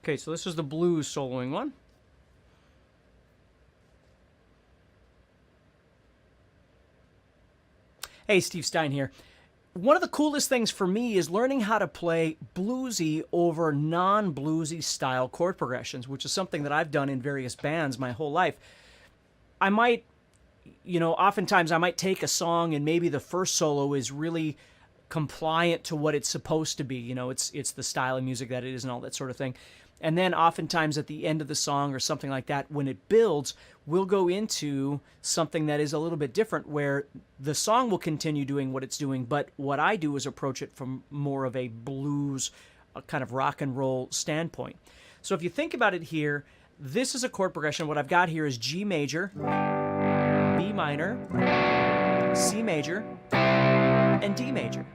Okay, so this is the blues soloing one. Hey, Steve Stine here. One of the coolest things for me is learning how to play bluesy over non-bluesy style chord progressions, which is something that I've done in various bands my whole life. I might, oftentimes I might take a song and maybe the first solo is really compliant to what it's supposed to be. It's the style of music that it is and all that sort of thing. And then oftentimes at the end of the song or something like that, when it builds, we'll go into something that is a little bit different where the song will continue doing what it's doing, but what I do is approach it from more of a blues, a kind of rock and roll standpoint. So if you think about it here, this is a chord progression. What I've got here is G major, B minor, C major, and D major.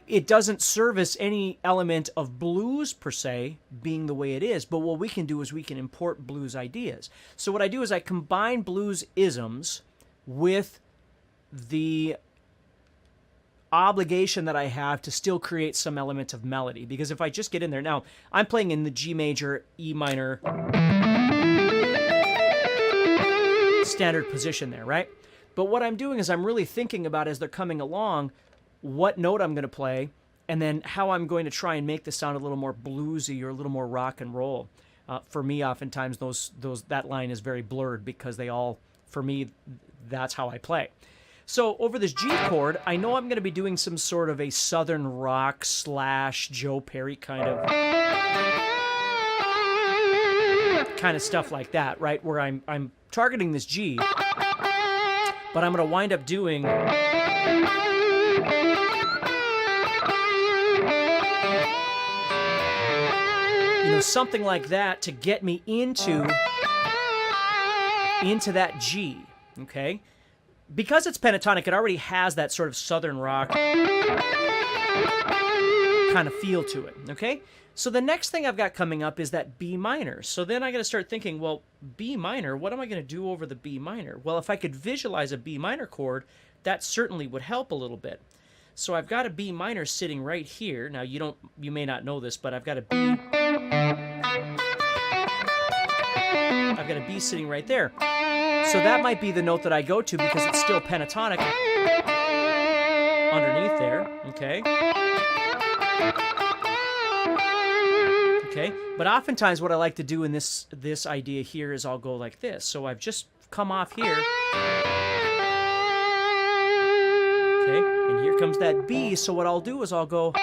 It doesn't service any element of blues per se being the way it is, but what we can do is we can import blues ideas. So what I do is I combine blues isms with the obligation that I have to still create some element of melody, because if I just get in there, now I'm playing in the G major, E minor standard position there, right? But what I'm doing is I'm really thinking about as they're coming along, what note I'm going to play, and then how I'm going to try and make the sound a little more bluesy or a little more rock and roll. For me, oftentimes that line is very blurred because for me, that's how I play. So over this G chord, I know I'm going to be doing some sort of a southern rock / Joe Perry kind of stuff like that, right? Where I'm targeting this G, but I'm going to wind up doing something like that to get me into that G, okay? Because it's pentatonic, it already has that sort of southern rock kind of feel to it, okay? So the next thing I've got coming up is that B minor. So then I got to start thinking, well, B minor, what am I going to do over the B minor? Well, if I could visualize a B minor chord, that certainly would help a little bit. So I've got a B minor sitting right here. Now you may not know this, but I've got a B sitting right there. So that might be the note that I go to because it's still pentatonic underneath there, okay? Okay, but oftentimes what I like to do in this idea here is I'll go like this. So I've just come off here. Okay, and here comes that B, so what I'll do is I'll go up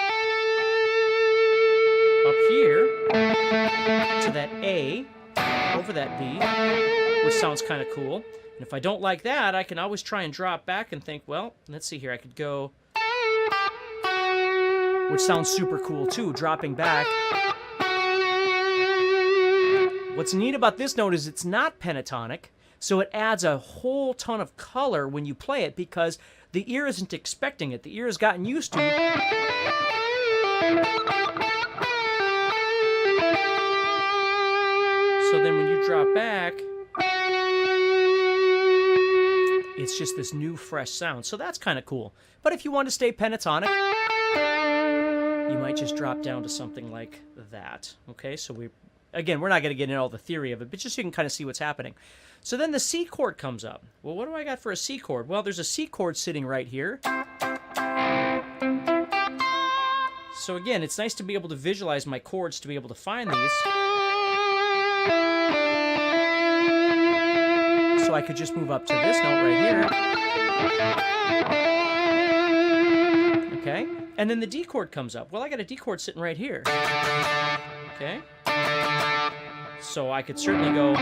here to that A, over that B, which sounds kind of cool. And if I don't like that, I can always try and drop back and think, well, let's see here, I could go, which sounds super cool too, dropping back. What's neat about this note is it's not pentatonic, so it adds a whole ton of color when you play it because the ear isn't expecting it. The ear has gotten used to so then when you drop back, it's just this new fresh sound. So that's kind of cool. But if you want to stay pentatonic, you might just drop down to something like that. Okay, so we're not going to get into all the theory of it, but just so you can kind of see what's happening. So then the C chord comes up. Well, what do I got for a C chord? Well, there's a C chord sitting right here. So again, it's nice to be able to visualize my chords to be able to find these. So I could just move up to this note right here. Okay, and then the D chord comes up. Well, I got a D chord sitting right here. Okay, so I could certainly go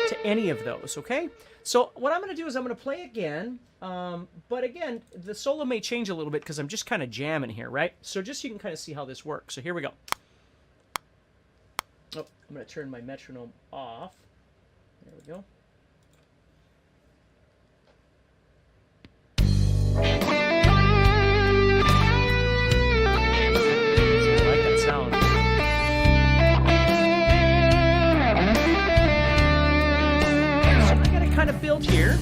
to any of those, okay? So what I'm going to do is I'm going to play again, but again, the solo may change a little bit because I'm just kind of jamming here, right? So just so you can kind of see how this works. So here we go. Oh, I'm going to turn my metronome off. There we go. I like that sound. So I got to kind of build here.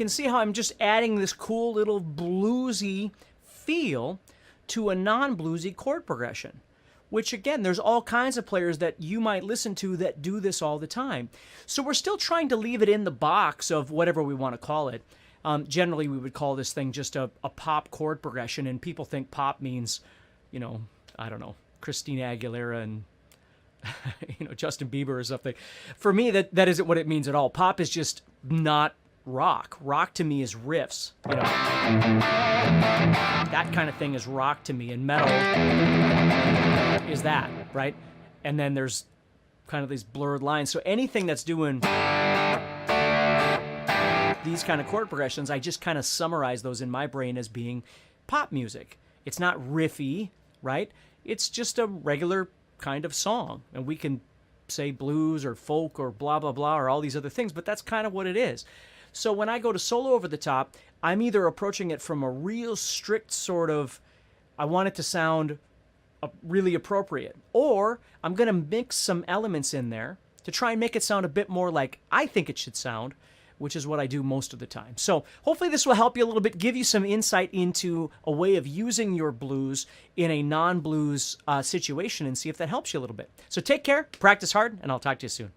can see how I'm just adding this cool little bluesy feel to a non-bluesy chord progression, which again, there's all kinds of players that you might listen to that do this all the time. So we're still trying to leave it in the box of whatever we want to call it. Generally, we would call this thing just a pop chord progression, and people think pop means, you know, I don't know, Christina Aguilera and you know, Justin Bieber or something. For me, that isn't what it means at all. Pop is just not rock. Rock to me is riffs. You know, that kind of thing is rock to me, and metal is that, right? And then there's kind of these blurred lines. So anything that's doing these kind of chord progressions, I just kind of summarize those in my brain as being pop music. It's not riffy, right? It's just a regular kind of song, and we can say blues or folk or blah blah blah or all these other things, but that's kind of what it is. So when I go to solo over the top, I'm either approaching it from a real strict sort of, I want it to sound really appropriate, or I'm going to mix some elements in there to try and make it sound a bit more like I think it should sound, which is what I do most of the time. So hopefully this will help you a little bit, give you some insight into a way of using your blues in a non-blues situation, and see if that helps you a little bit. So take care, practice hard, and I'll talk to you soon.